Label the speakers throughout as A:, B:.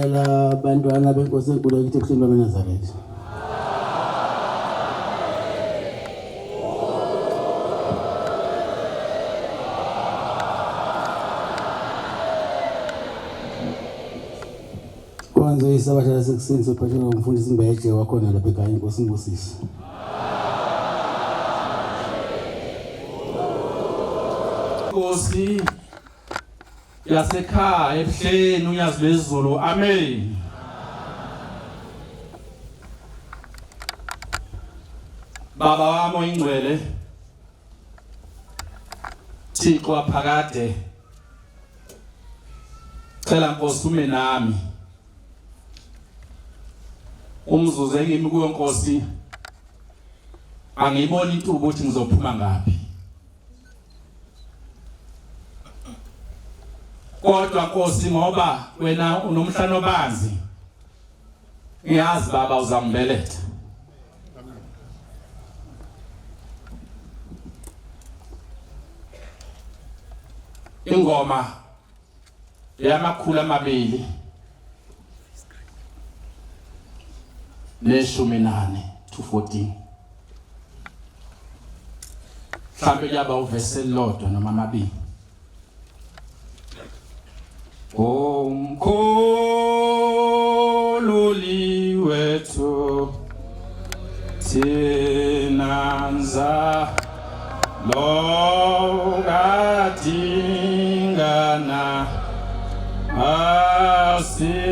A: Ngiyabingelela abantwana benkosi enkulu yakithi ebuhleni bakaNazaretha. Kwanze isabasha sekuseni sophathela umfundisi Mbeje wakhona lapha ekhaya inkosi Mbusisi.
B: Nkosi yasekhaya ebuhleni uyazi lezulu amen. Baba wami oyingcwele Thixo waphakade cela Nkosi ume nami umzuzu engimi kuyo Nkosi angiyibona intubo ukuthi ngizophuma ngapi. Kodwa Nkosi ngoba wena unomhlano obanzi ngiyazi baba uzangibeletha. Ingoma yamakhulu amabili neshumi nane 214 mhlawumbe kuyaba uvesi elilodwa noma amabili. Umkhululi wethu thina nza lo kadingana asizwele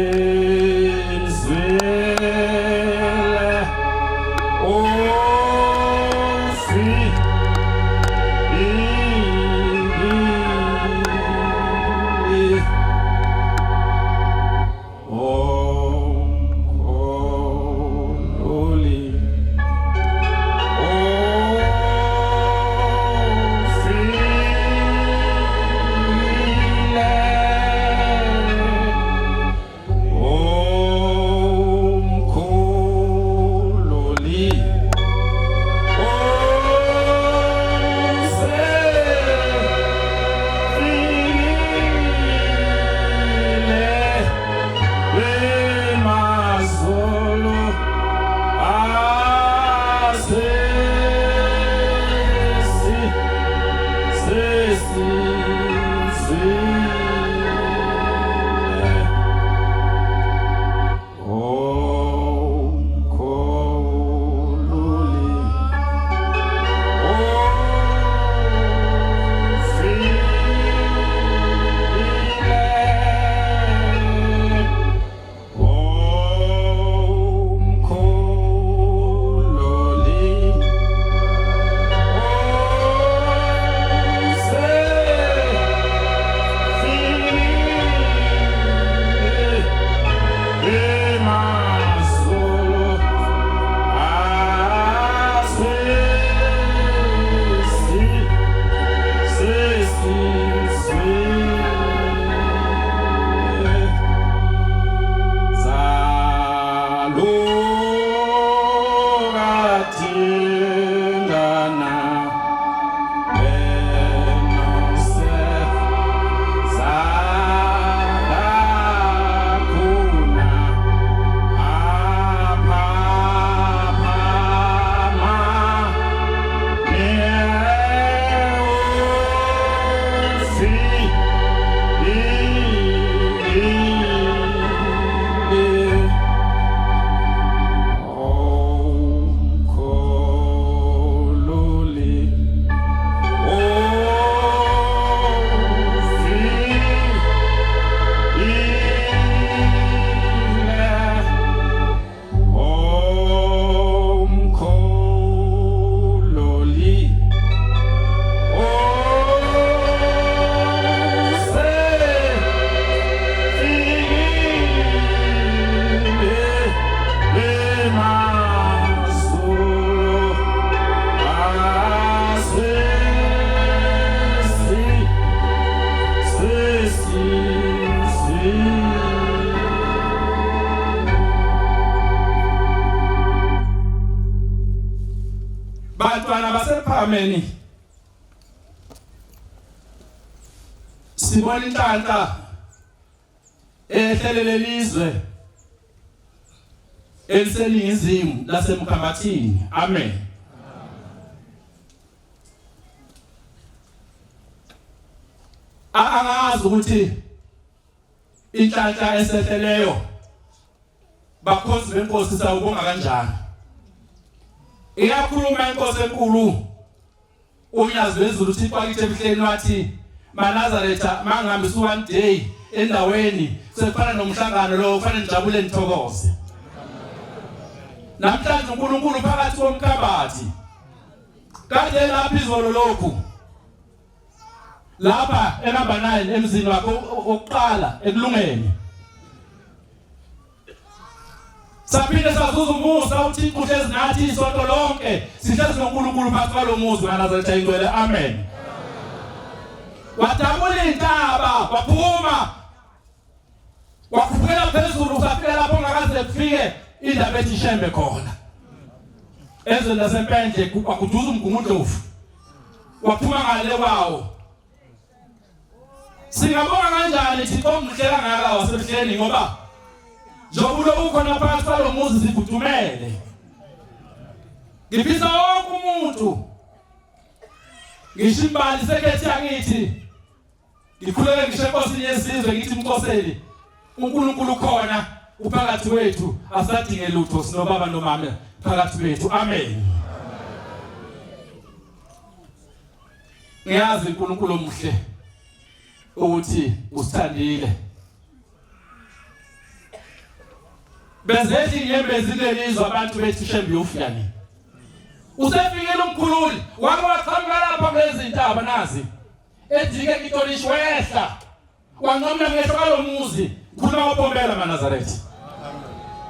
B: ofi Bantwana basephameni sibona inhlanhla ehlelelelizwe eliseningizimu lasemkhambathini. Amen. Angazi ukuthi inhlanhla esehleleyo bakhozi benkosi sawubonga kanjani. Iyakhuluma inkosi enkulu uNyazi wezulu uThixo akithi ebuhleni wathi maNazaretha mangihambisa one day endaweni sekufana nomhlangano lo kufanele nijabule nithokoze. Namhlanje uNkulunkulu phakathi komkhabathi kade lapha izolo lokhu lapha enamba 9 emzini wakho oqala ekulungeni saphinde sazuza umusa uThixo uhlezi nathi isonto lonke sihlezi noNkulunkulu phakathi kwalomuzi kaNazaretha ingcwele. Amen. Wadabula intaba waphuma wakhuphela phezulu usafika lapho ongakaze kufike indaba ethi Shembe khona ezwe lasempendle wakuduza umgungundlovu waphuma ngale kwawo. Singabonga kanjani Thixo omhle kangaka wasebuhleni ngoba njengoba ukhona phakathi kwalomuzi sifudumele. Ngifisa wonke umuntu ngishimbali sekethi yakithi ngikhuleke ngisho enkosini yesizwe ngithi Mkhoseli uNkulunkulu khona uphakathi wethu asadinge lutho sinobaba nomama phakathi wethu. Amen. Ngiyazi uNkulunkulu omuhle ukuthi usithandile. Bezethi inyembezi lelizwe abantu bethi Shembe yofuyani. Usefikile umkhululi wake waqhamuka lapha kulezi intaba nazi edike ngitolishi wehla wancomela ngehlo kwalomuzi khuluma ngoPombela maNazaretha.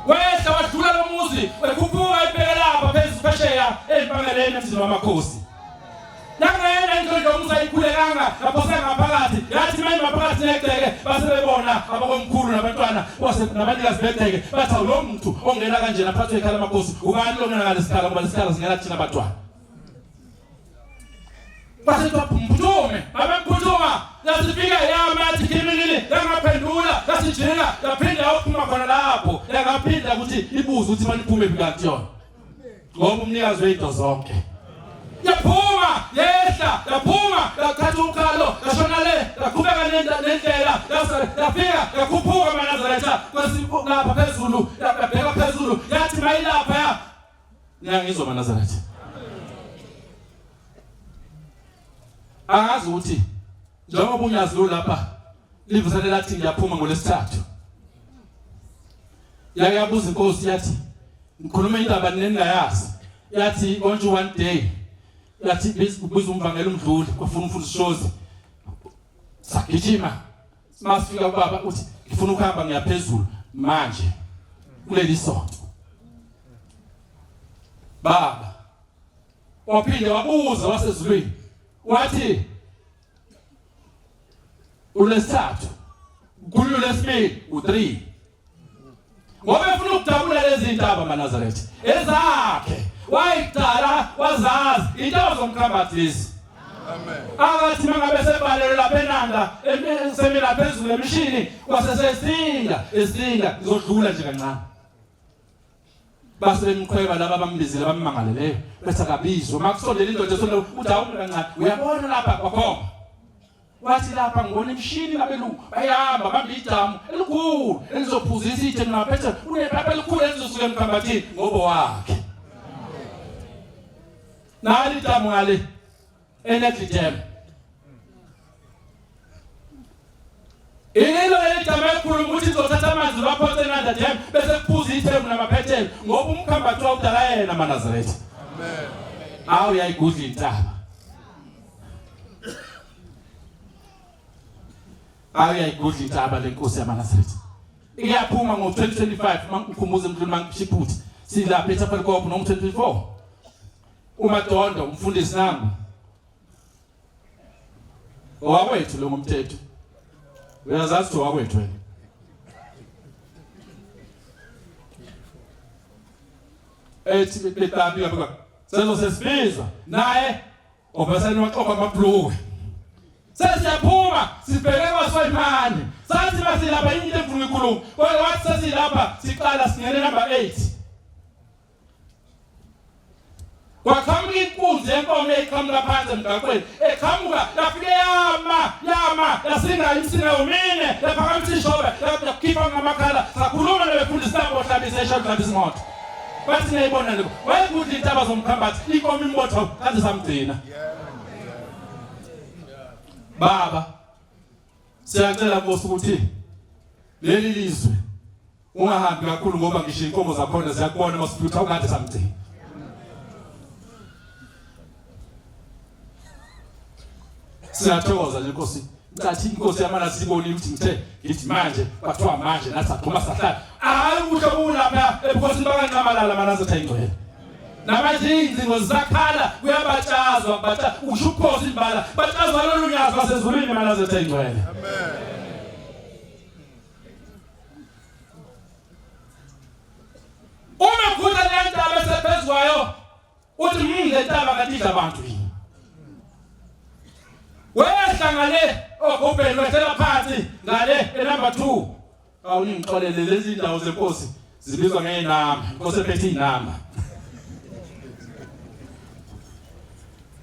B: Wehla wadlula lomuzi wekhuphuka ibheke lapha phezulu empangeleni emzini wamakhosi. Nangena indlela yomusa ikhulekanga lapho sengaphakathi yathi manje maphakathi negceke basebebona abakomkhulu nabantwana nabanikazi begceke bathi lo muntu ongena kanje naphathe ekhaya lamakhosi ubani lo ngena ngalesikhala ngoba lesikhala singena thina abantwana. Base baphumphuma babemphuma yasifika yamathi kimilili yangaphendula yasijinga yaphinda yaphuma khona lapho yangaphinda ukuthi ibuze ukuthi maniphume phakathi yona ngoba umnikazi weinto zonke yaphuma yehla yaphuma yakhatha ukhalo yashona le yaqhubeka nendlela yafika yakhuphuka maNazaretha lapha phezulu yabheka phezulu yathi mayilapha ngiyangizwa maNazaretha. Angazi ukuthi njengoba uNyazi lo lapha livusele lathi ngiyaphuma ngolesithathu yayabuza inkosi yathi ngikhuluma indaba neningayazi yathi konje one day yathi biza umvangela umdluli kwafuna umfundisi Shozi sagijima masifika ubaba uthi ngifuna ukuhamba ngiyaphezulu manje kuleli sonto. Baba waphinde wabuza wasezulwini wathi ulesithathu kulo lesibili u3 ngoba ufuna ukudabula lezi intaba maNazaretha ezakhe wayicala wazazi intaba zomkhambathi lezi. Amen. Akathi mangabe sebalelo lapha eNanda semila phezulu emishini kwasesesinga esinga ngizodlula nje kancane. Base bemqhweba laba bambizile bamangaleleyo bese akabizwa makusondela indoda esondela uthi awume kancane uyabona lapha kwakhona wathi lapha ngibona imishini labelungu bayahamba bamba ijamu elikhulu elizophuzisa ithe naphethe unephapha elikhulu elizosuka emkhambathini ngobo wakhe. Nali ijamu ngale eneklijam ililo elijamu elikhulu ukuthi izothatha amanzi baphothe eNanda Dam bese kuphuza ithemu namaphethelo ngoba umkhambathi wakudala yena maNazaretha. Amen. Awu yayigudla intaba ayayigudla intaba lenkosi yamaNazaretha. Iyaphuma ngo2025 mangikhumbuza emhlweni mangishiphuthi silapha eThapel Kopo no2024 uMadondo umfundisi nangu owakwethu lo ngomthetho uyazazi owakwethu wena ethi betabi lapha sezo sesibizwa naye obasani waxoxa amabhluku sesiyaphuma sibheke kwaSoyimani sathi masilapha into emfuna ukukhuluma kodwa wathi sasilapha siqala singene number 8 kwaqhamuka inkunzi yenkomo eqhamuka phansi emgaqweni eqhamuka yafike yama yasinga imsinga yomine yaphakamisa ishobe yakhipha ngamakhala sakhuluma nebefundisa nabo hlabisa eshadla isimoto bathi ngiyibona lokho wayekuthi intaba zomkhambathi inkomo imbotho kanti samgcina baba siyacela Nkosi ukuthi leli lizwe ungahambi kakhulu ngoba ngisho inkomo zakhona ziyakubona masifutha ukade samgcina siyathokoza nje Nkosi ngathi inkosi yamana sibonile ukuthi ngithi manje kwathiwa manje nathi sathuma sahlala hayi ukuthi kulapha ebukhosini bakanqamalala manazatha ingcwele namanje izinto zakhala kuyabatshazwa batsha usho ukhosi imbala batshazwa lolu nyazo basezulwini manazatha ingcwele amen uma kuza lentaba esephezwayo uthi le ntaba kadidla abantu wehlangane ogobheni wethela phansi ngale enumber 2 awungixolele lezi ndawo zenkosi zibizwa ngeenamba inkosi ephethe inamba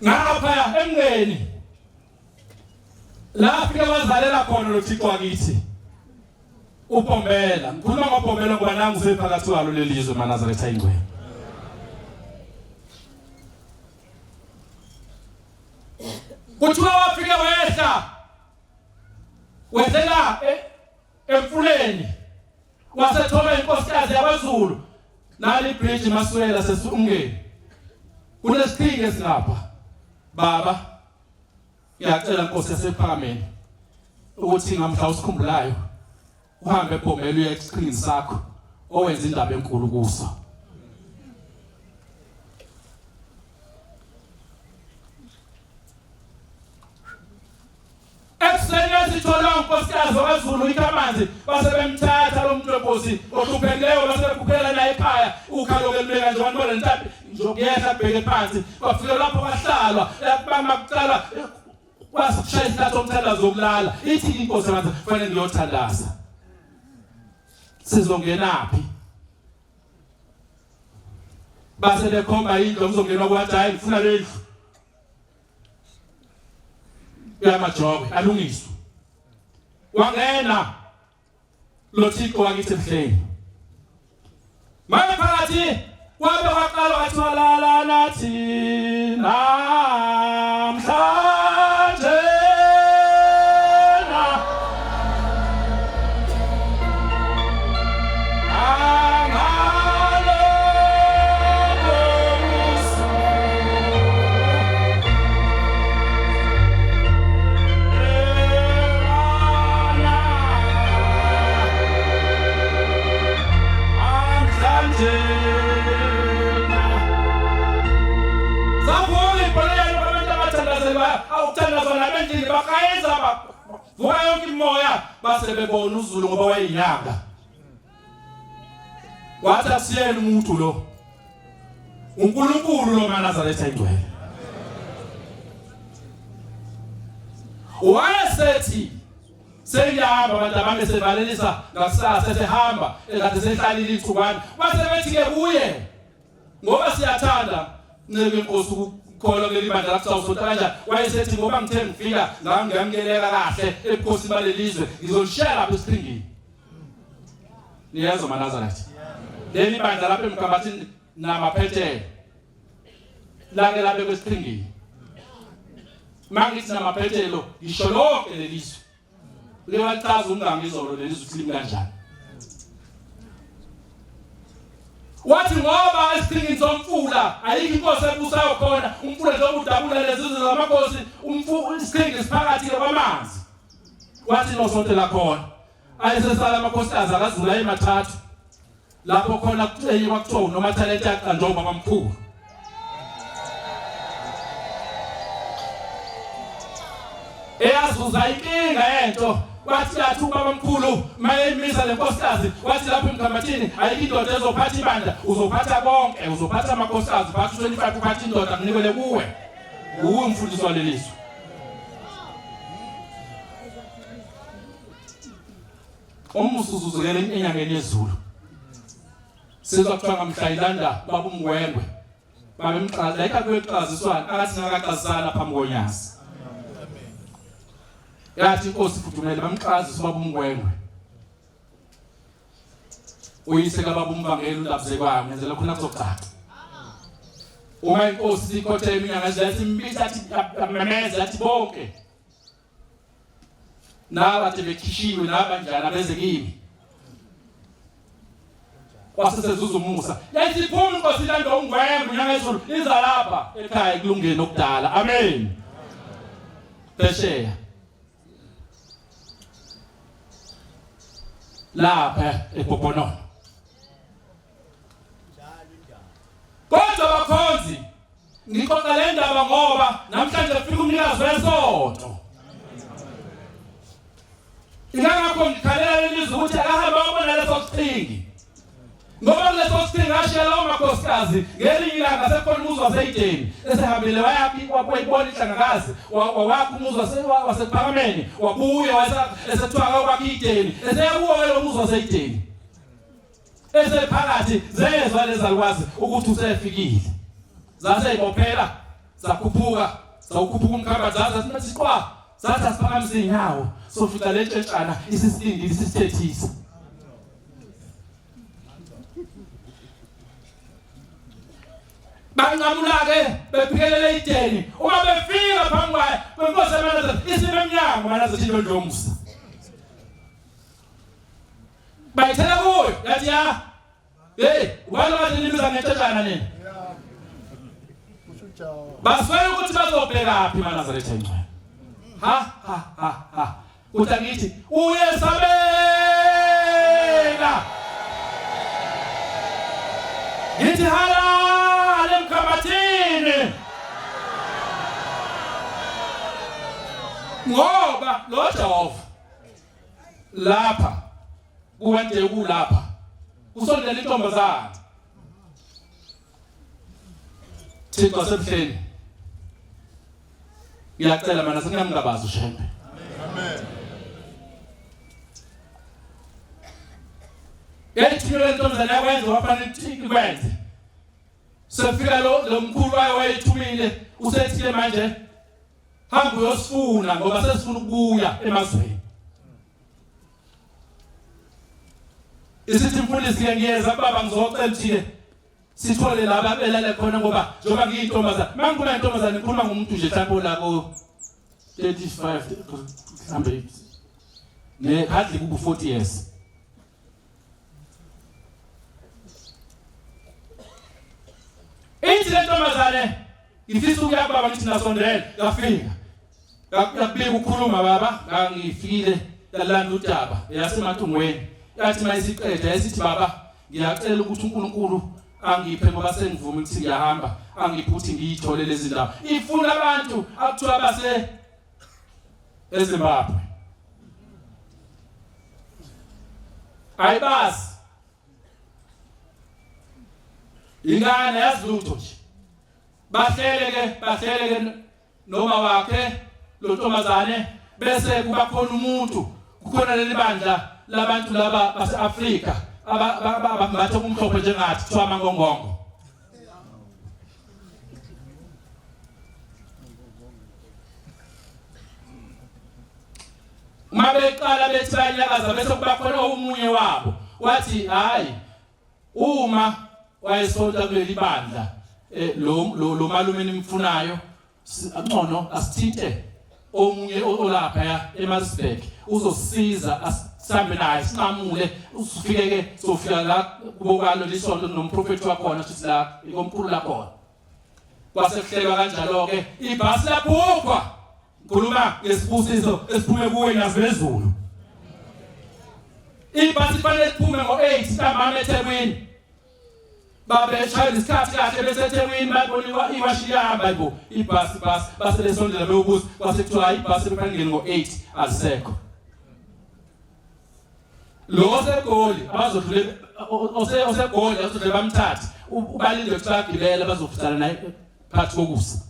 B: ngapha emngeni la afike wazalela khona lo Thixo wakithi uPombela ngikhuluma ngoPombela ngoba nangu sephakathi kwalo lelizwe maNazaretha ingcwele kuthiwa wafike wehlela emfuleni wasethola inkosikazi yabaZulu nali bridge Maswela sesungeni kunesithinge esilapha baba ngiyacela Nkosi yasephakameni ukuthi ngamhla usikhumbulayo uhambe ePombela uye escreen sakho owenza indaba enkulu kuso sithola unkosikazi waZulu ikamanzi base bemthatha lo muntu wenkosi ohluphekileyo base bekhuphela naye ekhaya ukhalo kelime kanje wanibona ntabi njokuyehla bheke phansi bafike lapho bahlalwa bama kucala kwasishaya isikhathi somthandazo zokulala ithi inkosi manje kufanele ngiyothandaza sizongenaphi base bekhomba indlu mzongena kwathi hayi ngifuna lendlu yamajobe alungiswa wangena lo Thixo wakithi emhleni manje phakathi kwabe waqala wathi walala nathi namhlanje bakayenza vuka yonke imoya base bebona uZulu ngoba wayinyanga wathi asiyeni umuntu lo uNkulunkulu lo maNazaretha ingcwele wayesethi seyihamba abantu abangesevalelisa ngakusasa sehamba ekade sehlalile ithukwana base bethi ke kuye ngoba siyathanda nceke inkosi khona ngelibandla lakusawusonto kanjani wayesethi ngoba ngithe ngifika ngamngeleka kahle ebukhosini balelizwe ngizolishaya lapha esiqhingini niyazo maNazaretha leli bandla lapha emkhambathini namaphethelo lake lapha kwesiqhingini mangithi namaphethelo ngisho lonke lelizwe liwachaza umngangizolo lelizwe ukuthi limi kanjani wathi ngoba esiqhingini somfula ayikho inkosi ebusayo khona umfula nje udabula lezizwe zamakhosi isiqhingi siphakathi kwamanzi wathi nosonto la khona ayesesala amakhosikazi akaZulu ayemathathu lapho khona kuthiwa kuthiwa noma talenta yaqanjoma kwamkhulu eyazuza inkinga yento wathi yathuka bamkhulu mayemisa lenkosikazi wathi lapho emkhambathini ayikho indoda ezophatha ibandla uzophatha konke uzophatha amakhosikazi phatha 25 uphatha indoda kunikele kuwe umfundisi walelizwe Omusuzuzekele enyangeni yezulu. Sizokuthiwa ngamhlayilanda babumngwengwe. Babemqhaza eka kweqaziswana akathi ngakaqazisana phambi konyasi. Yathi inkosi futhumele bamqhaza babumngwengwe. Uyise kababumvangeli undabze kwami ngenzela khona kuzocaca. Uma inkosi ikhothe iminyanga yathi imbitha athi amemeza athi bonke. Nabathi bekhishiwe nabanjani abeze kimi. Wasesezuza umusa. Yathi iphuma inkosi ilanda ungwengwe inyanga yezulu iza lapha ekhaya kulungene okudala. Amen. Phesheya. Lapha ePoponono. Kodwa bakhonzi ngixoxa le ndaba ngoba namhlanje kufika umnikazi wesonto. Ingakho ngikhalela lelizwe ukuthi akahamba ubona leso siphingi. Ngoba leso siphingi ashela umakhosikazi ngelinye ilanga sekhona umuzi waseYideni esehambile wayaphi wayibona inhlangakazi wakho umuzi wasephakameni wabuya esethiwa kwaKiyideni esekuwo lo muzi waseYideni. Esephakathi zezwa lezalukwazi ukuthi usefikile. Zaseyibophela zakhuphuka umkhamba zathi siqwa zathi asiphakamisa inyawo sofika le ntshentshana isisindile isithethisa. Bangamula ke bephikelele eYideni uma befika phambi kwayo kwenkosi eManaza isime emnyango Manaza thilo ndomusa. Bayithela kuyo yathi ya ubani bathi nimiza ngetshana nini? Baswele ukuthi bazobheka phi eNazaretha encane. Ha. Uthi ngithi uyesabela. Ngithi halala emkhabathini. Ngoba lo Jehova lapha kuwente kulapha usondela intombazana Thixo sebuhleni ngiyacela mana singamngabazi ushembe. Amen. Yayithile intombazana yakwenza wafanele ikwenze. Sefika lo mkhulu wayethumile usethile manje hamba uyosifuna ngoba sesifuna ukubuya emazweni. Isithi mfundisi ngiyeza baba ngizocela ukuthi sithole laba belele khona ngoba njoba ngiyintombazana mangikuna intombazana ngikhuluma ngomuntu nje mhlawumbe lapho 35 mhlambe hardly kubu 40 years. Ithi le ntombazane ngifisa ukuya baba ngithi nasondela ngafika. Ngakubika ukukhuluma baba ngifikile yalanda udaba yasemathungweni. Yathi mayisiqeda yasithi baba ngiyacela ukuthi uNkulunkulu angiphe ngoba sengivuma ukuthi ngiyahamba angiphuthi ngiyithole lezi ndawo. Ifuna abantu akuthiwa base eZimbabwe. Ayibasi. Ingane yazilutho nje. Bahlele noma wakhe lo ntombazane bese kuba khona umuntu kukhona leli bandla labantu laba baseAfrika ababathe kumhlophe njengathi kuthiwa amangongongo. Uma beqala bethi bayakaza bese kuba khona omunye wabo wathi hayi uma wayesonta kuleli bandla lo malume nimfunayo ngcono asithinte omunye olapha eMarsburg uzosiza asihambe naye sinqamule usifike ke sofika la kubokalo lisonto nomprofeti wakhona sithi la ikomkhulu la khona kwasekuhlelwa kanjalo ke ibhasi laphukhwa ngikhuluma ngesibusiso esiphume kuwe naziphezulu. Ibhasi fanele iphume ngo8 ntambama eThekwini babeshaya isikhathi kahle bese eThekwini baboniwa iwashiyamba yebo ibhasi base lesondela beyobuza kwasekuthiwa ibhasi kufanele ngo8 alisekho. Lo segoli abazodlule osegoli azodlule bamthathe ubalinde ukuthi bagibela bazofutana naye phansi kokusa.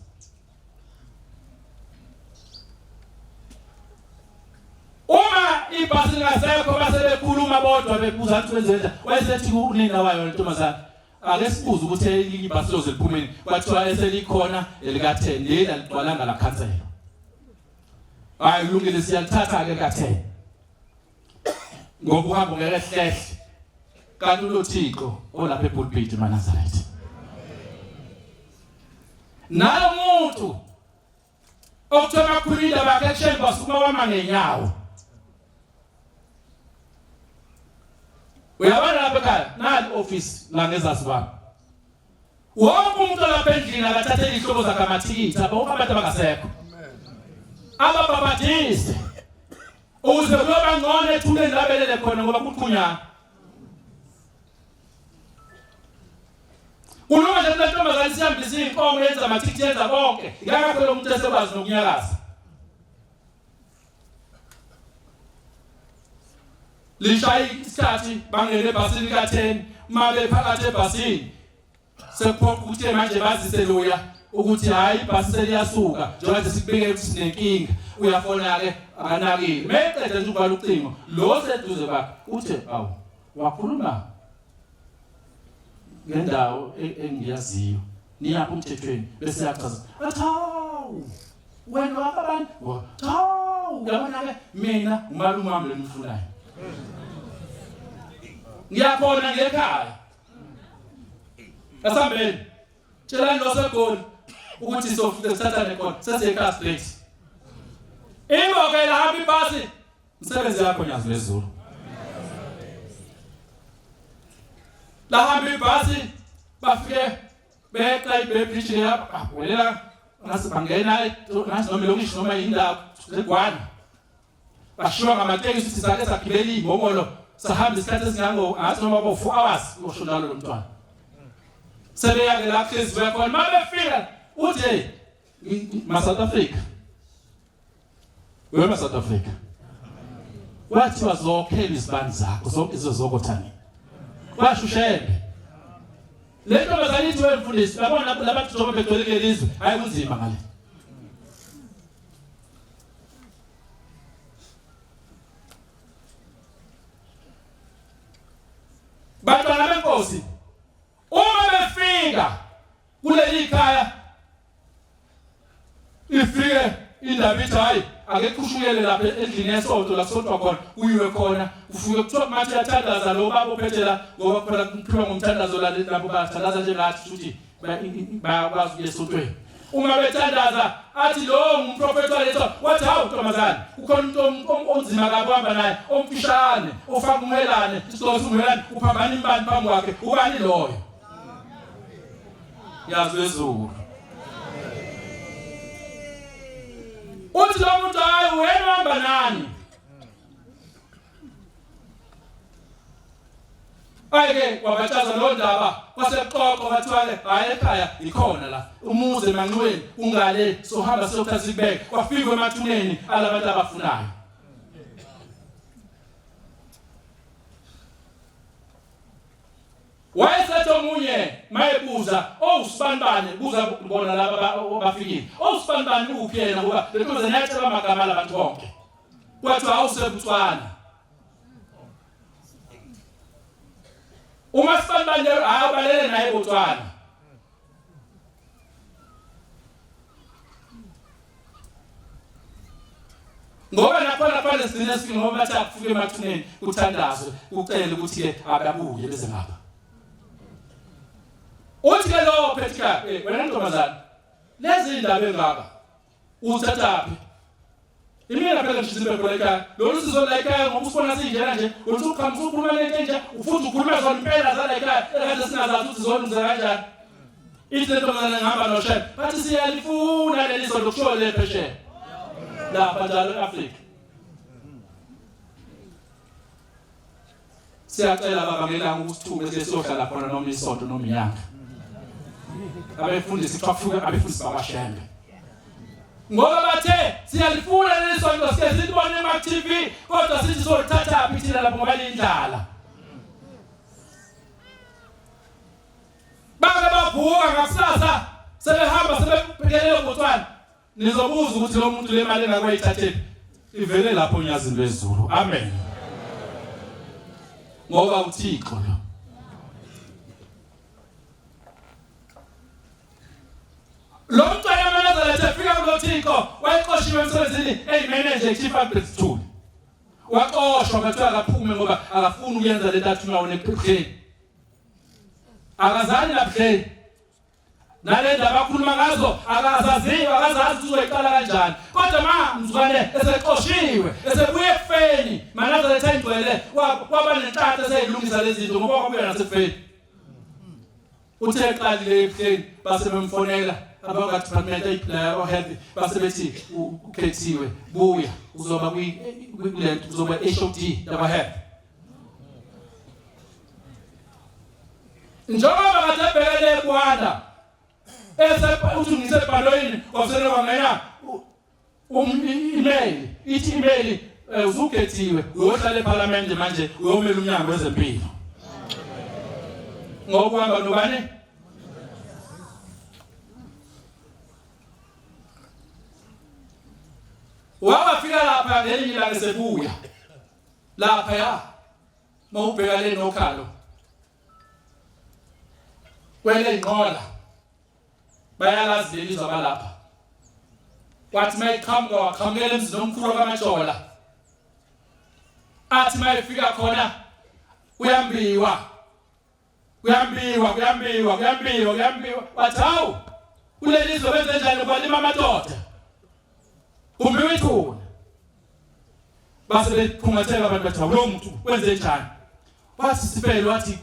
B: Uma ibhasi lingasekho base bekhuluma bodwa bebuza ukuthi wenzenza wayesethi unina wayo lentombazana ake sibuze ukuthi elinye ibhasi lozeliphumeni kwathiwa eselikhona elika 10 leli aligcwalanga la cancel hayi ulungile siyalithatha ke ka 10 ngoba uhamba ngeke hlehle kanti ulothixo olapha ePulpit eNazaretha nayo umuntu okuthola khulile bakhe chambers uma wama ngenyawo uyabona lapha ekhaya nali office la ngezazibaba wonke umuntu lapha endlini akathathe izihlobo zakhe amathikithi abonke abantu abangasekho abababadise uze kuyoba ngcono ethuleni labelele khona ngoba kuqhunyana kulunga nje lentombazane sihambisa inkomo yenza amathikithi yenza konke ikakho lo muntu esekwazi nokunyakaza lishayi isikhathi bangene ebhasini ka 10 mabe phakathi ebhasini sekuphoqa ukuthi manje bazise loya ukuthi hayi ibhasi seliyasuka njengoba sikubike ukuthi sinenkinga uyafona ke akanakile meqeda nje ukubala ucingo lo seduze bakhe uthe awu wakhuluma ngendawo engiyaziyo niyapha umthethweni bese yachaza athawu wena wabantu thawu uyabona ke mina umalume wami lenifunayo ngiyakhona ngekhaya asambeni tshela ngosegoli ukuthi sofike kusathane khona sesiyekhaya straight ingokela happy basi msebenzi yakho nyazi lezulu la happy basi bafike beqa ibridge lapha welela ngasibangena nasi noma lokishi noma indawo zegwana bashiwa ngamatekisi sizake sagibela ingomolo sahamba isikhathi esingango athi noma bo 4 hours ushona lo mntwana sebeyake la khezi bekhona mabefika uthi ma South Africa wema South Africa wathi wazokhela izibani zakho zonke izozokothani washushebe lento bazalithi wemfundisi labona labantu zobe begcwele lizwe hayi kunzima ngale bantwana benkosi uma befika kuleli khaya ifike indaba ithi hayi ake kushukele lapha endlini yesonto la kusodwa khona uyiwe khona ufike kuthiwa manje yathandaza lo baba uphethela ngoba phela kuphiwa ngomthandazo la lapho bathandaza nje ngathi futhi bayakwazi ukuya esontweni uma bethandaza athi lo ngumprofeti waletha wathi hawu ntombazane ukhona umuntu onzima kakuhamba naye omfishane ofaka umelane isizwe umelane uphambana imbani phambi kwakhe ubani loyo yazi lezulu uthi lo muntu hayi wena uhamba nani ayike wabatshaza lo ndaba kwaseqoqo bathiwa hayi ekhaya ikhona la umuze emanxiweni ungale sohamba siyothatha sibeke kwafikwe emathuneni alabantu abafunayo wayesethe omunye mayebuza usibanibane buza bona laba bafikile usibanibane uphi yena ngoba lentoze nayatshela amagama labantu bonke kwathi awusebutswana uma sibanibane abalele naye eBotswana ngoba nakhona phela sinesifike ngoba bathi akufike emathuneni kuthandazwe ucela ukuthi ke ababuye beze ngapha uthi ke lo phethika wena ntombazana lezi indaba engaka uthathaphi imina phela ngizibe khona ekhaya lo sizo la ekhaya ngoba usibona sinjena nje uthi uqhamuka ukhuluma lento nje ufunda ukhuluma zona impela zala ekhaya ekade singazazi ukuthi zona kanjani ithi ntombazana ngihamba noShep bathi siyalifuna leli sonto kusho le pheshe lapha njalo eAfrika siyacela baba ngelanga ukusithume siyohlala khona noma isonto noma inyanga abefundisi kwafuka abefundisi babashembe ngoba bathe siyalifuna leli sonto sike sibone ema TV kodwa sithi sothatha aphithina lapho ngoba lindlala baka bavuka ngakusasa sebehamba sebephelele eBotswana nizobuza ukuthi lo muntu le mali engakwayithathephi ivele lapho onyazini lwezulu. Amen. Ngoba uThixo lo. Lo mntwana kaNazaretha efika kuloThixo wayiqoshiwe emsebenzini eyimanager chief administrator. Waqoshwa ngathiwa akaphume ngoba akafuni ukuyenza lento athunywa ePheni. Akazani laphe. Nale ndaba akhuluma ngazo akazaziwa akazazi uzoyiqala kanjani. Kodwa mzukwane eseqoshiwe esebuye ePheni maNazaretha ingcwele kwaba nenhlanhla eseyilungisa lezi zinto ngoba kwabuya nasePheni. Uthe eqalile ePheni base bemfonela abaka department health base bethi ukhethiwe buya uzoba kulento uzoba HOD yaba health. Njengoba kade ebhekele eKwanda uthi ngisebhaloyini wafuna kwangena email ithi email uzukhethiwe uyohlala eParliament manje uyomela umnyango wezempilo. Ngokuhamba nobani? Wafika lapha ngelinye ilanga sebuya. Lapha ya. Mawubheka le nokhalo. Kwele inqola. Bayalazi ilizwe balapha. Wathi mayiqhamuka waqhamukela emzini omkhulu kaMatshola. Athi mayifika khona uyambiwa. Wathi hawu kulelizwe benze njani kwalima amadoda. Kumbiwe ithuna. Base bephungatheka abantu bathi lo muntu wenze njani? Wathi sifele wathi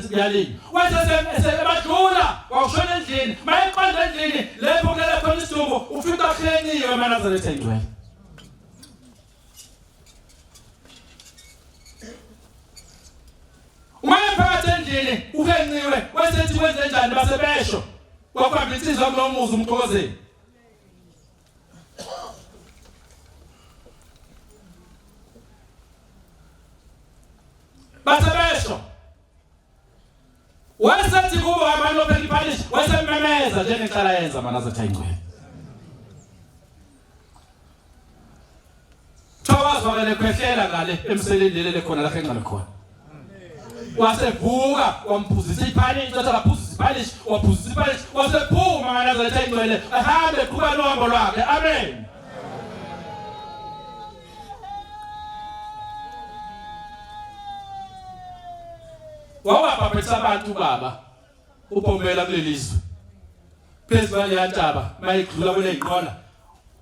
B: kuyalini. Wathi sebadlula washona endlini. Mayiqonda endlini lapho kulele khona isidumbu ufika akheniwe eMaNazaretha ingcwele. Umayephakathi endlini ukheniwe wasethi wenze njani base besho. Kwakuhamba insizwa kulo muzi umthokozeni. Basebesho. Wasethi kuba abantu ophela iPhalish wasememeza njengeqala yenza maNazaretha ingcwele. Thawazwa ngale khwehlela ngale emseleni lele khona la enqale khona. Wasevuka wamphuzisa iPhalish uthatha kaphuzisa iPhalish waphuzisa iPhalish wasephuma maNazaretha ingcwele ahambe qhuba nohambo lwakhe. Amen. Wawaphatha abantu baba uphomela kulelizwe phezulu yantaba mayidlula kule inqola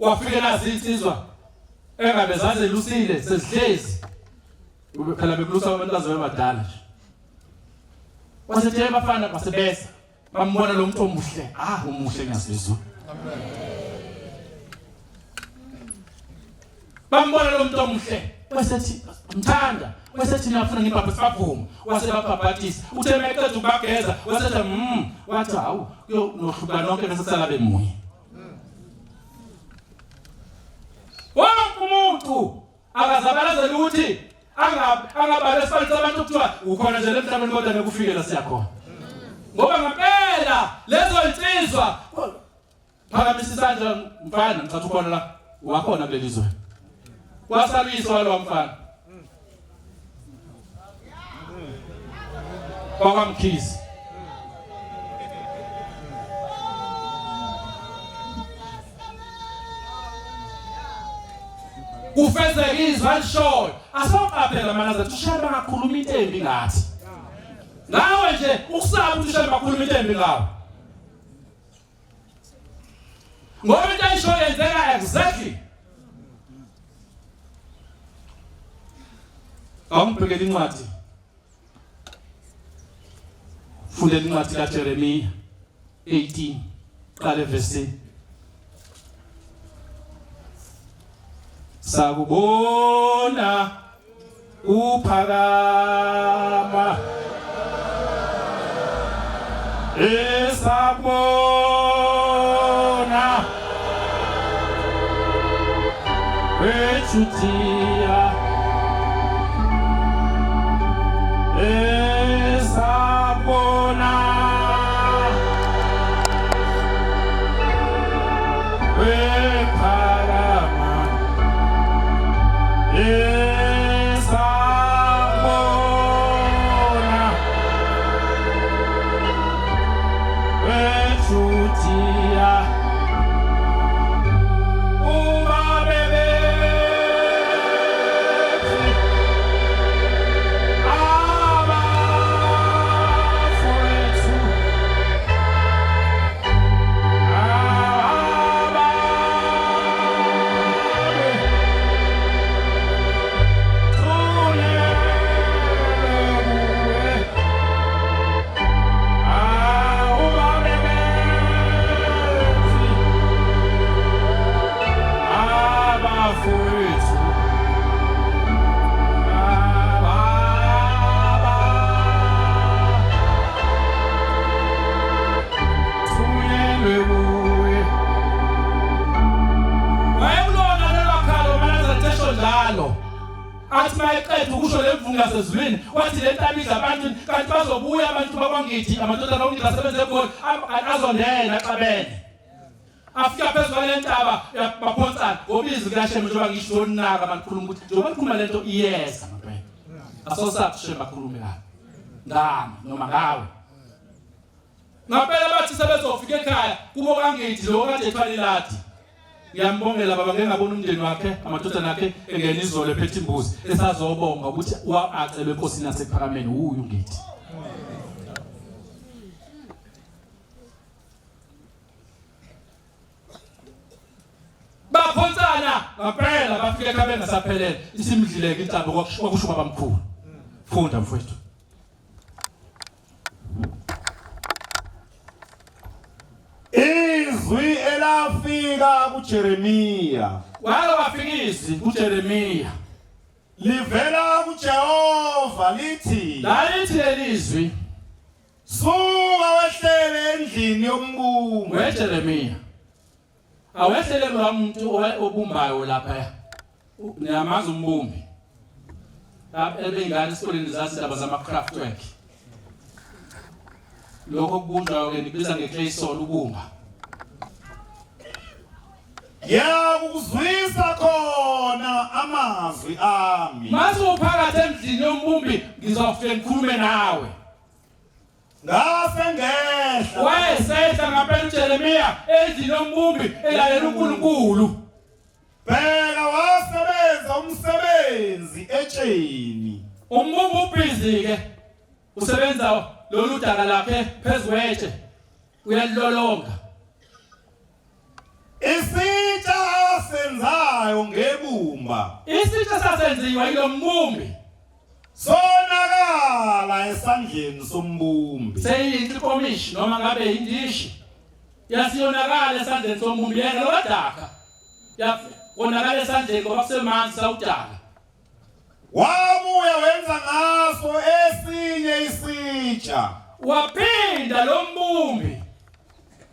B: wafika nazi insizwa engabezaze lusile sezihlezi phela bekulusa abantu abadala nje wasethe bafana basebesa bambona lo muntu omuhle umuhle ngasizwe bambona lo muntu omuhle wasethi mthanda wasethi niyafuna ngibaphe sibaphuma wasebaphapathisa uthe meqeda ukubageza wasethi wathi hawu nohlukana lonke bese sala bemunye wonke umuntu akazabalazela ukuthi angabale sifanele abantu ukuthiwa ukhona nje lemhlabeni kodwa nekufike la siyakhona ngoba ngempela lezo insizwa phakamisa isandla mfana ngicatha ukhona la wakhona kulelizwe wasaliswa lo mfana kwaMkhize kufezeka izwa lishoyo asoqaphela maNazaretha ushaya bangakhuluma into embi ngathi nawe nje ukusaba ukuthi ushaya bakhuluma into embi ngawe ngoba into ayishoyo yenzeka exactly awumbhekele incwadi fundela incwadi kaJeremiya 18 qale verse sakubona uphakama esabona eJudiya esabona ephakama ngasezulwini wathi le ntaba idla abantu kanti bazobuya abantu bakwangithi amadodana ongithi asebenze khona azondela xabene afika phezulu kwale ntaba baphonsana ngobizi kaShembe njengoba ngisho naka bakhuluma ukuthi njengoba kukhuluma lento iyeza maphela asosathi Shembe bakhulume la ngami noma ngawe ngaphela bathi sebezofika ekhaya kubo kangithi lo kade ethwali lati ngiyambongela baba ngengabona umndeni wakhe amadodana akhe engena izolo ephethe imbuzi esazobonga ukuthi acebe enkosini yasePhakameni uyu ngithi baphonsana ngaphela bafika ekhaya ngasaphelele isimdlileke intambo kwakusho babamkhulu funda mfowethu
C: izwi elafika kuJeremiya
B: wafikisi kuJeremiya
C: livela kuJehova lithi
B: lalithi lelizwi
C: suka wehlele endlini yombumbi
B: weJeremiya awehlele umuntu obumbayo lapha niyamazi umbumbi lapha ebengane esikoleni zasindaba zama-craftwork lokho kubunjwa ke ngibiza nge-clay soil ubumba
C: yakuzwisa khona amazwi ami
B: mase uphakathi endlini yombumbi ngizofike ngikhulume nawe
C: ngase ngehla
B: wayesehla ngaphela uJeremiya endlini yombumbi elalela uNkulunkulu
C: bheka wasebenza umsebenzi etsheni
B: umbumbi ubhizi ke usebenza lolu daka lakhe phezwetshe uyalolonga
C: isitsha asenzayo ngebumba
B: isitsha sasenziwa yilo mbumbi
C: sonakala esandleni sombumbi
B: seyinhle komishi noma ngabe indishi yasiyonakala esandleni sombumbi yena lodaka yabonakala esandleni ngoba kusemanzi sawudaka
C: wabuya wenza ngaso esinye isitsha
B: waphinda lo mbumbi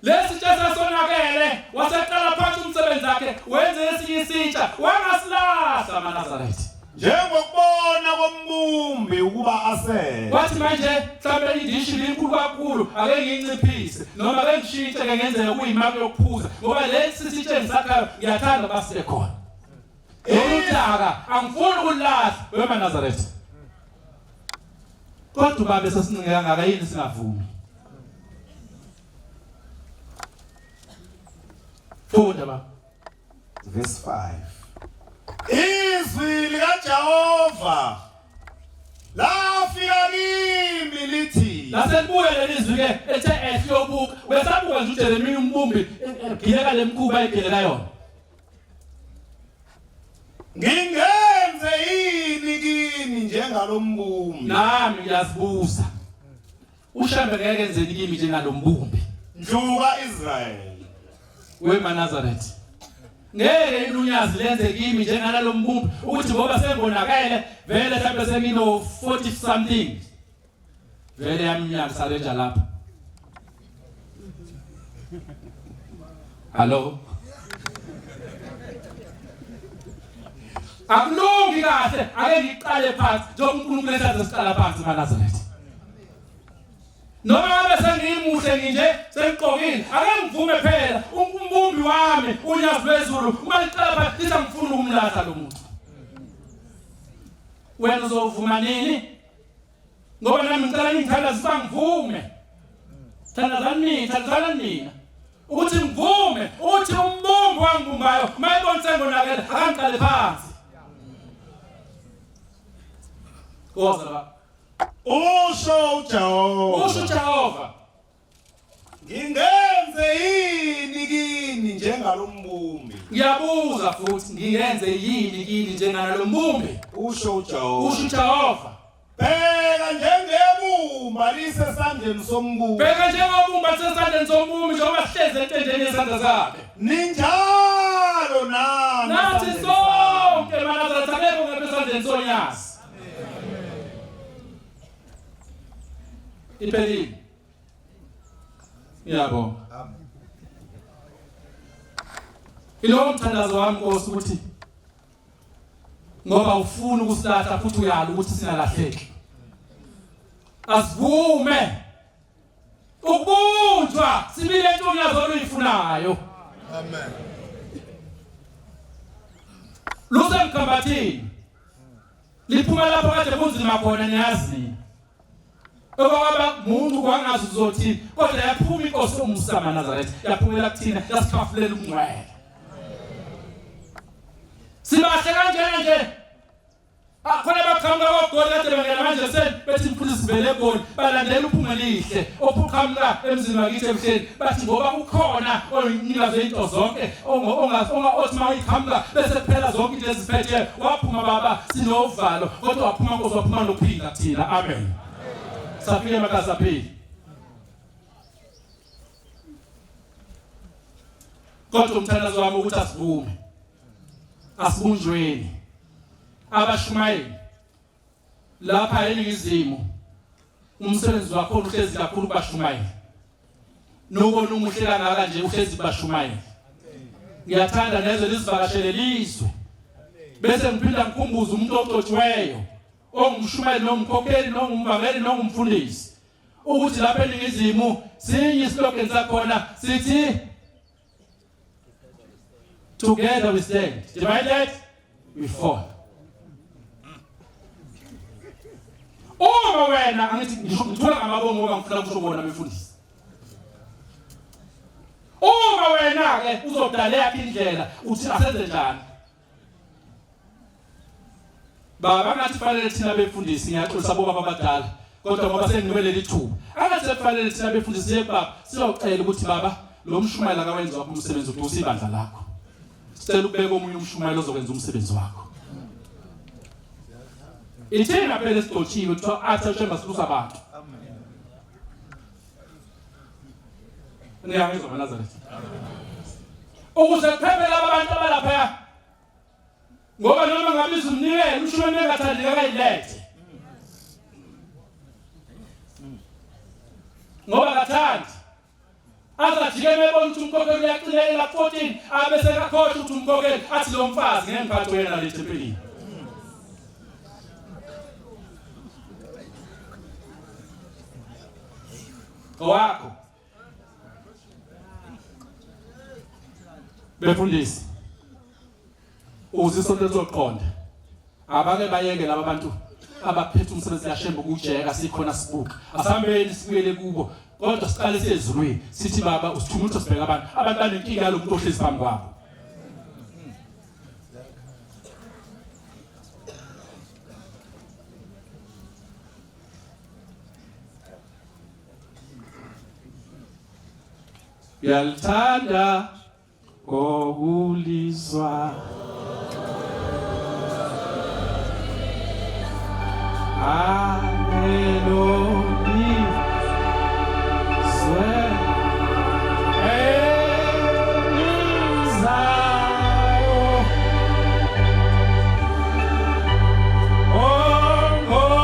B: lesitsha sasonakele waseqala phansi umsebenzi wakhe wenze esinye isitsha wangasilahla amaNazaretha
C: njengokubona kombumbi ukuba asele
B: wathi manje mhlawumbe indishi linkulu kakhulu ake nginciphise noma ake ngishintshe ke ngenzeka kuyimaki yokuphuza ngoba lesi sitsha engisakhayo ngiyathanda basibe khona Udaka angifuni ukulahla weManazaretha kodwa babe sasinceka ngaka yini singavumi funda ba
C: verse 5 izwi likaJehova lafika kimi lithi
B: laselibuye lelizwi ke ethe ehlobuka wesabuka nje uJeremiya umbumbi egileka lemkhuba egileka yona
C: ngingenze yini kini njengalombumbi
B: nami ngiyazibuza uShembe ngeke enzeni kimi njengalombumbi
C: njuka Israel
B: weManazaretha ngeke inunyazi lenze kimi njengalalombumbi ukuthi ngoba sengibonakele vele mhlawumbe sengino 40 something vele yaminyaka salenja lapha Hello akulungi kahle ake ngiqale phansi njengoba uNkulunkulu ethatha siqala phansi eManazaretha noma ngabe sengimuhle nginje sengiqokile ake ngivume phela umbumbi wami unyazi lwezulu uma liqala phansi lithi ngifuna ukumlahla lo muntu wena uzovuma nini ngoba nami ngicela ngithanda siba ngivume thandazana mina ukuthi ngivume uthi umbumbi wangibumbayo mayibona sengonakela akangiqale phansi Koza
C: usho
B: Jehova
C: ngingenze yini kini njengalombumbi
B: ngiyabuza futhi ngingenze yini kini njengalalombumbi
C: usho
B: Jehova
C: bheka njengebumba lisesandleni sombumbi
B: bheka njengobumba lisesandleni sombumbi njengoba sihlezi entendeni yesandla sakhe
C: ninjalo nami
B: nathi sonke eManazaretha akekho ngapha esandleni sonyasi iphelile yabo ilo mthandazo wami Nkosi ukuthi ngoba ufuna ukusilahla futhi uyala ukuthi singalahleki. Asivume ukubunjwa sibile intunya zona uyifunayo.
C: Amen.
B: Lusemkhambathini liphuma lapho kade kunzima khona niyazi. Okwaba umuntu kwangazi uzothini kodwa yaphuma inkosi omusa maNazaretha yaphumela kuthina yasikhafulela umncwele. Sibahle kanjena nje. Khona bakhamba koGoli kade bengena manje bethi mfundisi vele eGoli balandela uphunga lihle ophuqhamla emzini wakithi ebuhleni bathi ngoba ukhona oyinika izinto zonke othi mayikhamba bese kuphela zonke into eziphethe waphuma baba sinovalo kodwa waphuma nkosi waphuma nokuphila kuthina. Amen. Safike makasaphili. Kodwa umthandazo wami ukuthi asivume. Asibunjweni. Abashumayeli lapha eNingizimu umsebenzi wakho uhlezi kakhulu kubashumayeli. Nokona umuhle kangaka nje uhlezi kubashumayeli. Ngiyathanda neze lisivakashele lizwe. Bese ngiphinda ngikhumbuza umuntu oxotshiweyo ongumshumayeli nomkhokheli nomvangeli nomfundisi ukuthi lapha eNingizimu sinye islogan sakhona sithi together we stand, divided we fall. Uma wena angithi ngithola ngamabongo ngoba ngifuna ukusho bona befundisi. Uma wena ke uzodaleka indlela uthi asenze njani? Baba ngathi fanele thina befundisi ngiyaxolisa bobaba abadala kodwa ngoba sengibele lithuba. Angathi kufanele thina befundisi yebaba sizocela ukuthi baba lo mshumayeli akawenza wakho umsebenzi udusa ibandla lakho. Sicela ukubeka omunye umshumayeli ozokwenza umsebenzi wakho. Ithina phela sidotshiwe kuthiwa athi ushemba silusa abantu. Amen. Ngiyangizwa maNazaretha. Ukuze kuphephe laba bantu abalapha. Ngoba noma ngabiza umnikelo umshumayeli engathandi akayilethe. Ngoba kathandi. Azajike mebona ukuthi umkhokheli uyacilela 14 abese kakhohle ukuthi umkhokheli athi lo mfazi ngeke ngiphathe wena le tempelini. Owakho befundisi uzisonto zoqonda abake bayeke laba bantu abaphethe umsebenzi yashemba ukujeka sikhona sibuka asihambeni sibuyele kubo kodwa siqale sezulwini sithi baba usithumutho sibheka abantu banenkinga yalomuntu ohlezi phambi kwabo. Yalthanda okulizwa Amelodi swe Elizayo Ongokulu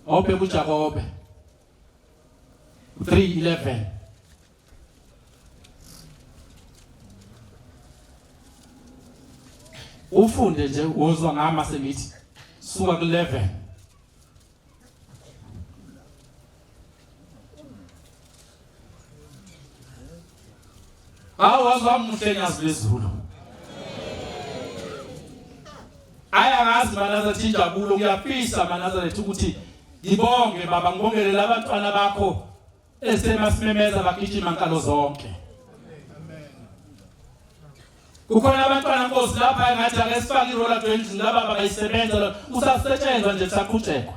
B: awubheka uJakobe 3:11 ufunde nje uzwa ngama sengithi suka ku11 awazwa umhlenyazi lezulu ayangazi manaza thinjabulo kuyafisa manaza lethu ukuthi ngibonge baba ngibongele labantwana bakho esemasimemeza bagijima nkalo zonke kukhona abantwana Nkosi lapha engathi ake sifake iroller endlini laba bayisebenza usasetshenzwa nje sakhutshekwa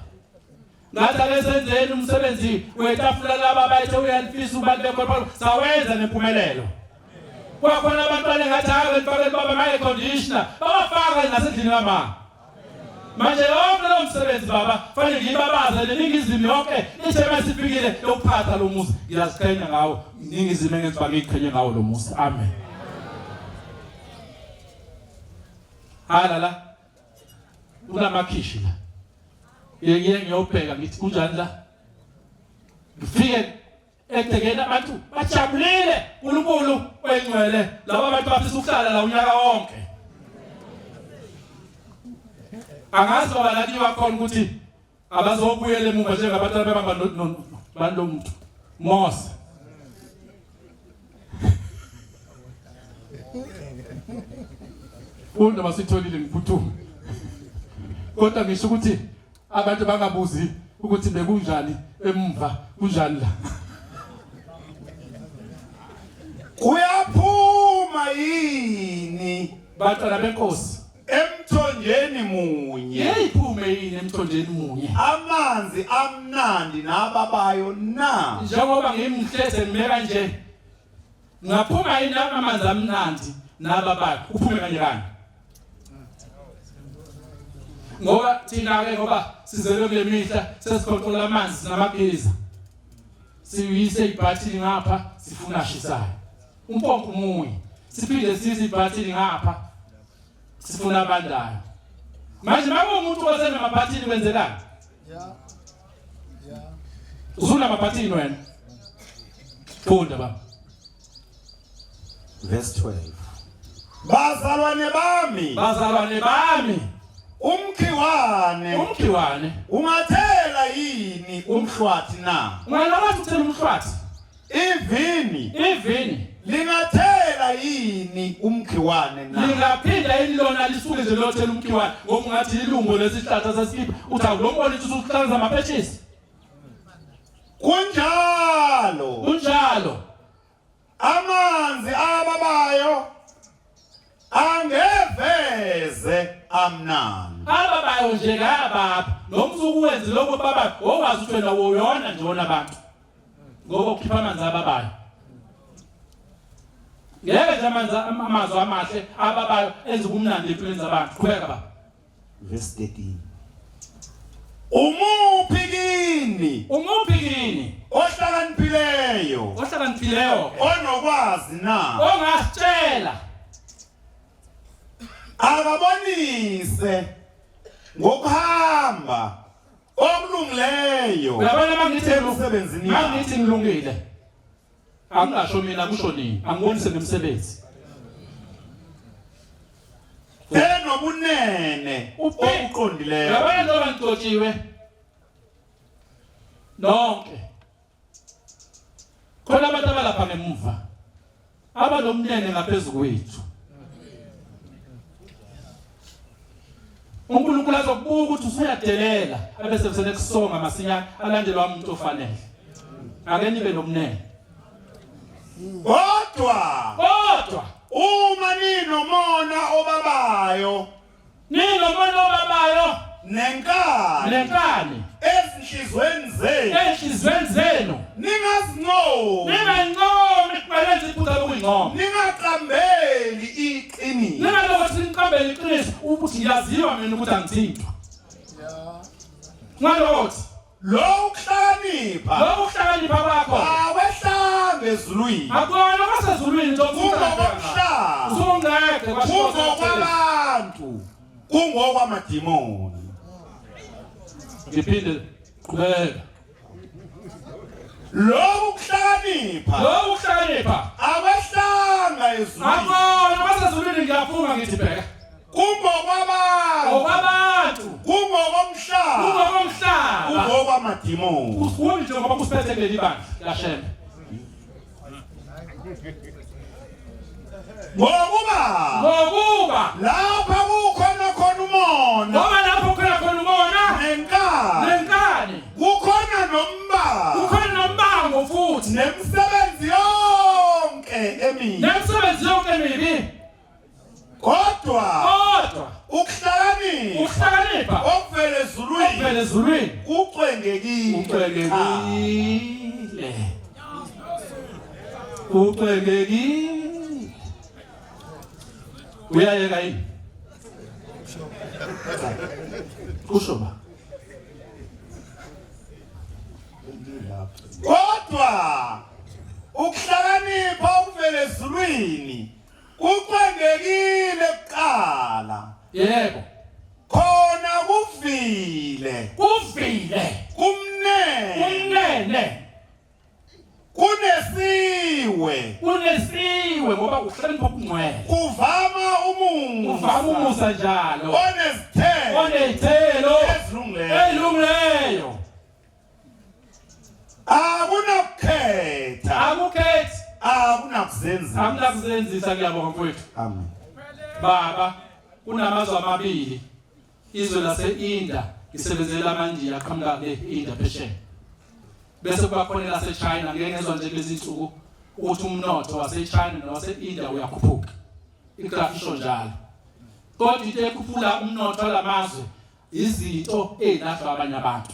B: ngathi ake senzeni umsebenzi wetafula laba bayithe uyalifisa ubantu bekhona sawenza nempumelelo kwakhona abantwana engathi ake ngifake baba my conditioner bafaka nasendlini kama manje yonke lo msebenzi baba fanele ngibabaze leningizimu yonke ithema sifikile lokuphatha lo muzi ngiyasiqhenya ngawo ningizimu engenza ngiqhenye ngawo lo muzi amen. Halala unamakhishi la yeke ngiyobheka ngithi kunjani la ngifike etegena abantu bajabulile uNkulunkulu wengcwele laba abantu bafisa ukuhlala la unyaka wonke angazi baba lathi wakhona ukuthi abazobuyela emuva njengabantu ababamba bantu umuntu Mose Unda masitholile ngiphuthuma kodwa ngisho ukuthi abantu bangabuzi ukuthi bekunjani emva kunjani la
C: kuyaphuma yini
B: bantwana benkosi
C: emthonjeni munye
B: yayiphume yini emthonjeni munye
C: amanzi amnandi nababayo na
B: njengoba ngimhleze ngimeka nje ngaphuma yini amanzi amnandi nababayo uphume kanjani ngoba thina ke ngoba sizele kule mihla sesikhontrola amanzi namagiza siyise ibhathini ngapha sifuna shisayo umpompo munye siphinde size ibhathini ngapha sifuna abandayo manje manje umuntu osena amabhathini kwenzelani uzuna amabhathini wena funda baba
C: verse 12 bazalwane bami umkhiwane ungathela yini umhlwathi na
B: ungalawathi uthela umhlwathi
C: ivini lingathela yini umkhiwane na
B: lingaphinda ilona lisuke nje lothela umkhiwane ngoba ungathi ilungu lesihlahla sesikhipha uthi awulombona ukuthi usuhlanza amaphetshisi kunjalo
C: amanzi ababayo angeveze amnandi
B: ababayo nje ngabapha nomsuku wenze lokho baba owazi ukuthi wena woyona nje wona abantu ngoba ukhipha amanzi ababayo ngeke nje amazwi amahle ababayo enza kumnandi empilweni zabantu qhubeka baba
C: verse 13 umuphi kini ohlakaniphileyo onokwazi na
B: ongasitshela
C: akabonise ngokuhamba okulungileyo
B: uyabona
C: emsebenzini
B: mangithi ngilungile angasho mina kusho nini angibonise nemsebenzi
C: enobunene obuqondileyo
B: uyabona lo bantotshiwe nonke khona abantu abalapha ngemuva abanomnene ngaphezulu kwethu uNkulunkulu azokubuka ukuthi usuyadelela abese kusene kusonga masinya alandelwa umuntu ofanele ake nibe nomnene
C: kodwa uma ninomona obabayo
B: nenkani ezinhlizweni zenu ningazincomi kubalenza iphutha lokuyinqoma
C: ningaqambeli iqiniso
B: ningalokuthi niqambele iqiniso ukuthi yaziwa mina ukuthi angithintwa ngalokuthi
C: lokuhlakanipha
B: kwakho
C: awehlanga ezulwini
B: akona kwasezulwini uzongeke
C: kungokwabantu kungokwamadimoni
B: ngiphinde Qhubeka.
C: Lokhu kuhlakanipha
B: Lo ukuhlakanipha.
C: abahlanga ezulwini
B: Akona kwasezulwini ngiyafunga ngithi bheka.
C: kungokwabantu
B: Okwabantu.
C: kungokomhlaba
B: Kungokomhlaba.
C: kungokwamadimoni
B: Kukhulu nje ngoba kusiphethe kuleli bandla laShembe.
C: ngokuba lapha kukhona khona umona
B: Ngoba lapho khona umona
C: nenkani
B: nenkani.
C: kukhona nomba
B: Kukhona nombango futhi.
C: nemisebenzi yonke emibi
B: Nemisebenzi yonke emibi.
C: kodwa ukuhlakanipha
B: Ukuhlakanipha.
C: okuvela ezulwini
B: Okuvela ezulwini.
C: kucwengekile
B: Ucwengekile. Uyayeka yini? Kusho ba.
C: kodwa ukuhlakanipha okuvela ezulwini kucwengekile kuqala
B: Yebo.
C: khona kuvile
B: Kuvile.
C: kumnene kunesiwe
B: Unesiwe ngoba ukuhlakanipha okungcwele.
C: kuvama umusa
B: Uvama umusa njalo.
C: onezithelo
B: Onezithelo
C: ezilungileyo
B: elungileyo.
C: akunakukhetha
B: Akukhethi.
C: akunakuzenzisa
B: Akunakuzenzisa ngiyabonga mfowethu.
C: amen
B: Baba, kunamazwe amabili. Izwe lase-India isebenzela amandiya aqhamuka le-India phesheya. Bese kuba khona lase-China ngeke ngezwe nje kulezi insuku ukuthi umnotho wase-China nowase-India uyakhuphuka. Igrafu isho njalo. Kodwa into ekhuphula umnotho walamazwe izinto ezilahlwa abanye abantu.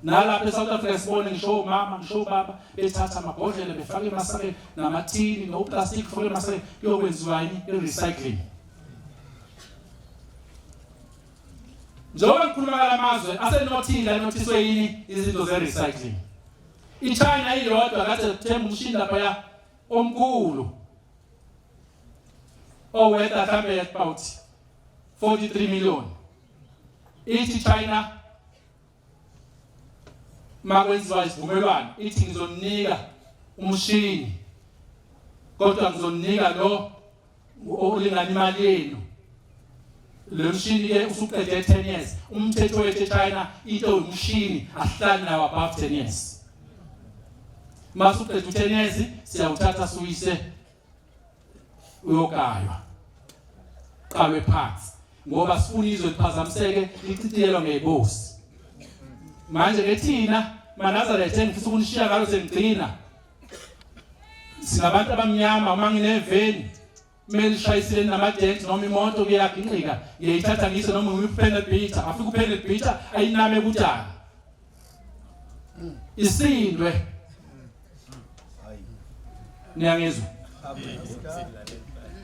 B: Nalapha eSouth Africa sibone ngisho umama ngisho ubaba bethatha amabhodlela befaka emasakeni namathini noplastic fake emasakeni yokwenziwa yini i-recycling. Njengoba ngikhuluma ngalamazwe asenothile anothiswe yini izinto ze-recycling. iChina iyodwa kade themba umshini lapha omkhulu owetha mhlambe about 43 million. Ithi China makwenziwa isivumelwano ithi ngizonika umshini kodwa ngizonika lo olingana imali yenu. Le mshini ke usuqede 10 years. Umthetho wethu eChina into umshini ahlali nawo above 10 years. Masuqede 10 years siyawuthatha suyise uyokaywa. Qalwe phansi ngoba sifuna izwe liphazamiseke lichithiyelwa ngezibosi. Manje ke thina maNazaretha engifisa ukunishiya ngalo sengigcina. Singabantu abamnyama uma ngineveni kumele shayisile namadent noma imoto kuyaginqika ngiyayithatha ngise noma uyiphene beater afike uphene beater ayiname kutala isindwe niyangizwa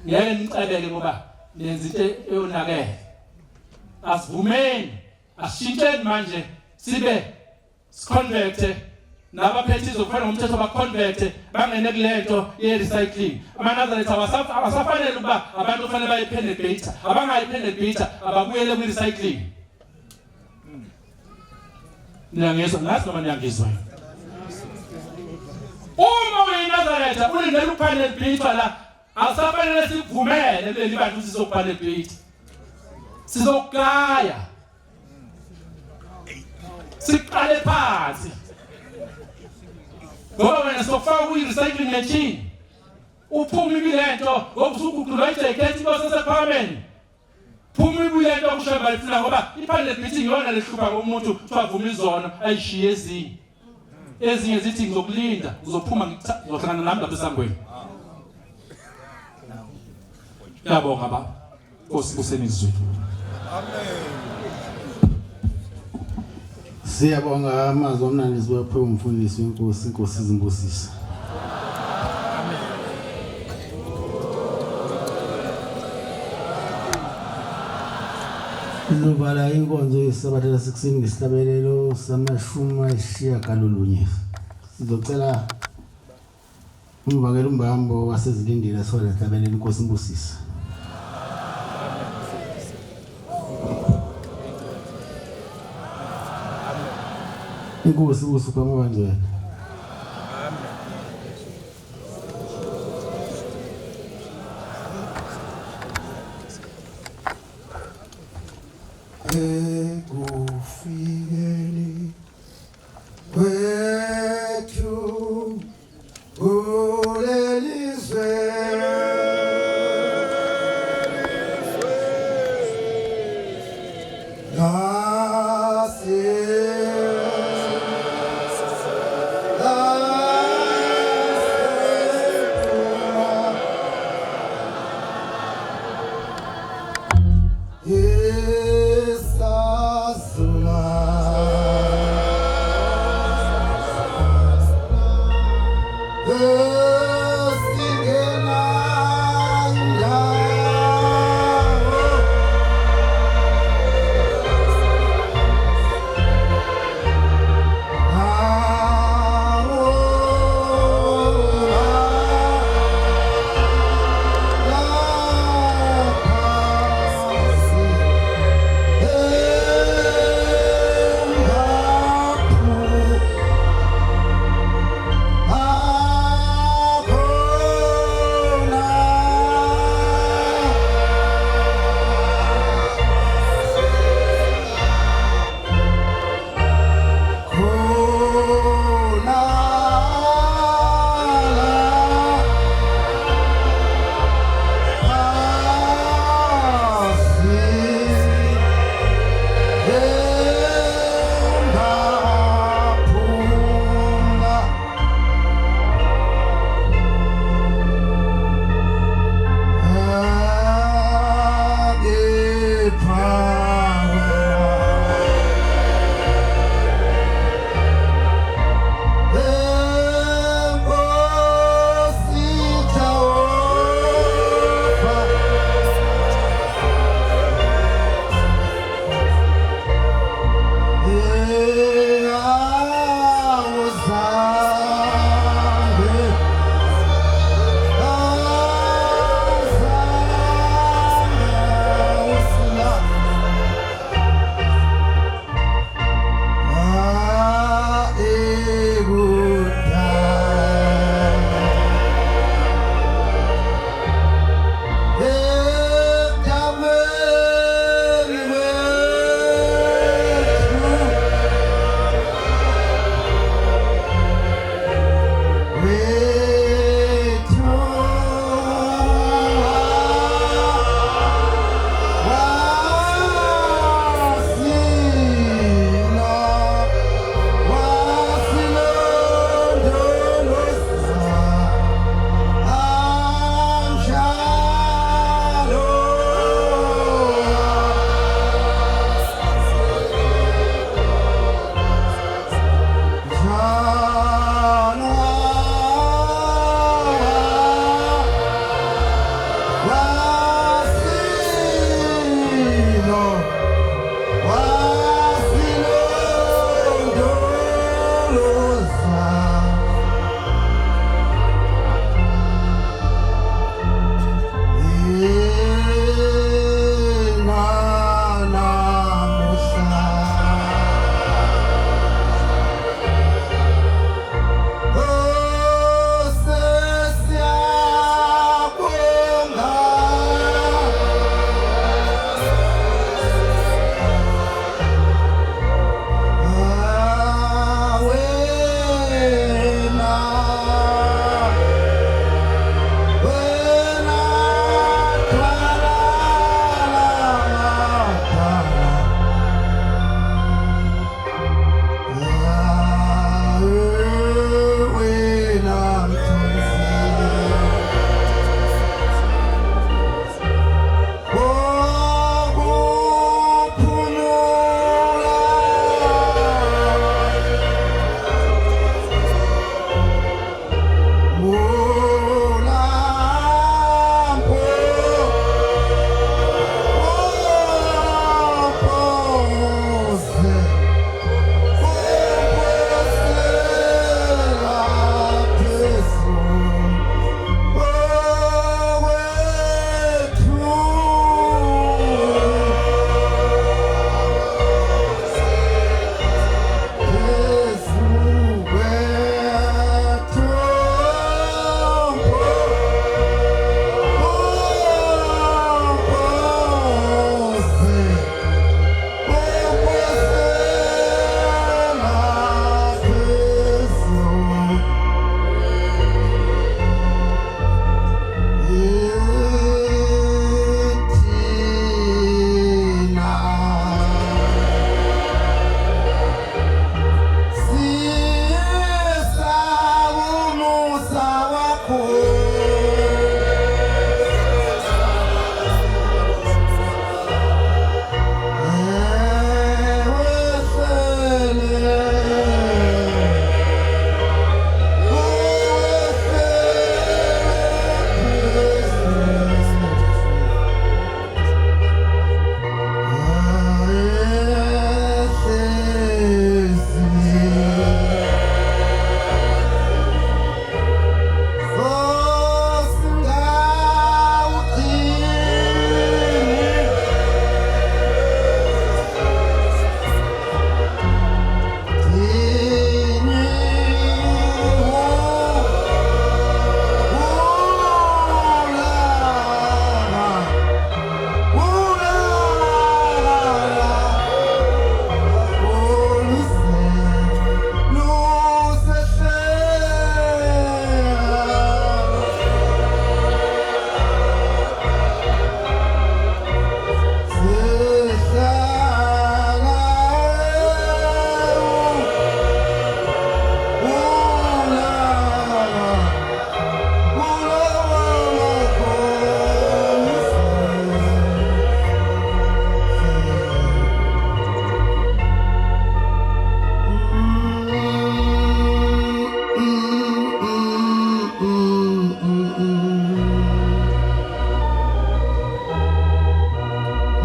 B: ngeke ngicabeke ngoba nenza into eyonakele asivumeni asishintsheni manje sibe siconvert nabaphethe izokufana ngomthetho baconvert bangene kulento ye-recycling. AmaNazaretha awasafanele ukuba abantu kufanele bayiphene beater abangayiphene beater ababuyele kwi-recycling. Niyangizwa ngazi noma niyangizwa. Uma uyiNazaretha ulindele ukuphane beater la asafanele sivumele leli bantu sizokuphane beater. Sizokugaya. Siqale phansi. Ngoba wena sokufaka kwi-recycling machine. Uphuma ibilento ngoba usuguqulwa ijacket bose sephameni. Phuma ibilento okushamba lifuna ngoba iphande beating yona lehlupha ngomuntu twavuma izono ayishiye ezinye. Ezinye zithi ngizokulinda uzophuma ngizohlangana nami lapha esangweni. Yabonga baba. Nkosi kusenizwe.
A: Siyabonga amazwi omnandi siwaphiwe umfundisi wenkosi inkosi izimbusisa. Lubala inkonzo yesabatha lasekuseni ngesihlabelelo sama-90. Sizocela umvakela umbambo wasezilindile sola hlabelela inkosi imbusisa. Inkosi usuka manje.
D: Ekufikeni kwethu kulelizwe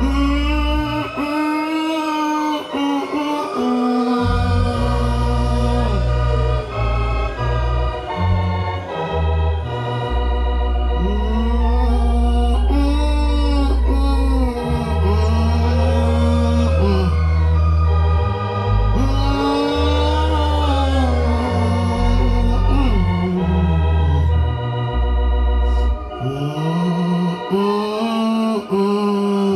C: Mm.